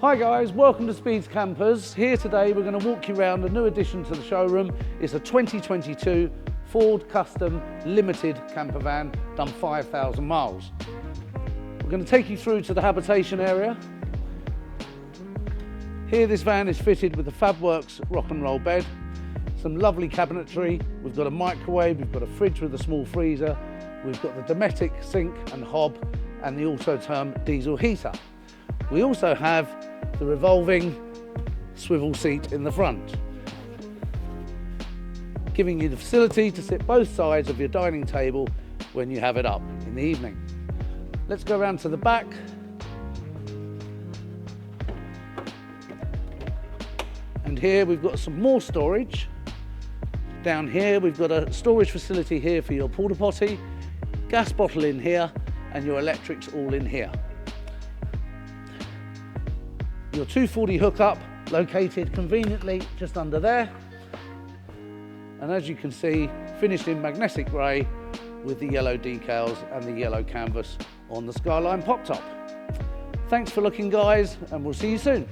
Hi guys, welcome to Speed's Campers. Here today we're going to walk you around a new addition to the showroom. It's a 2022 Ford Custom Limited camper van, done 5,000 miles. We're going to take you through to the habitation area. Here this van is fitted with the Fabworks rock and roll bed, some lovely cabinetry. We've got a microwave, we've got a fridge with a small freezer, we've got the Dometic sink and hob and the Autotherm diesel heater. We also have the revolving swivel seat in the front, giving you the facility to sit both sides of your dining table when you have it up in the evening. Let's go around to the back. And here we've got some more storage. Down here we've got a storage facility here for your porta potty, gas bottle in here, and your electrics all in here. Your 240 hookup located conveniently just under there. And as you can see, finished in magnetic grey with the yellow decals and the yellow canvas on the Skyline pop top. Thanks for looking guys, and we'll see you soon.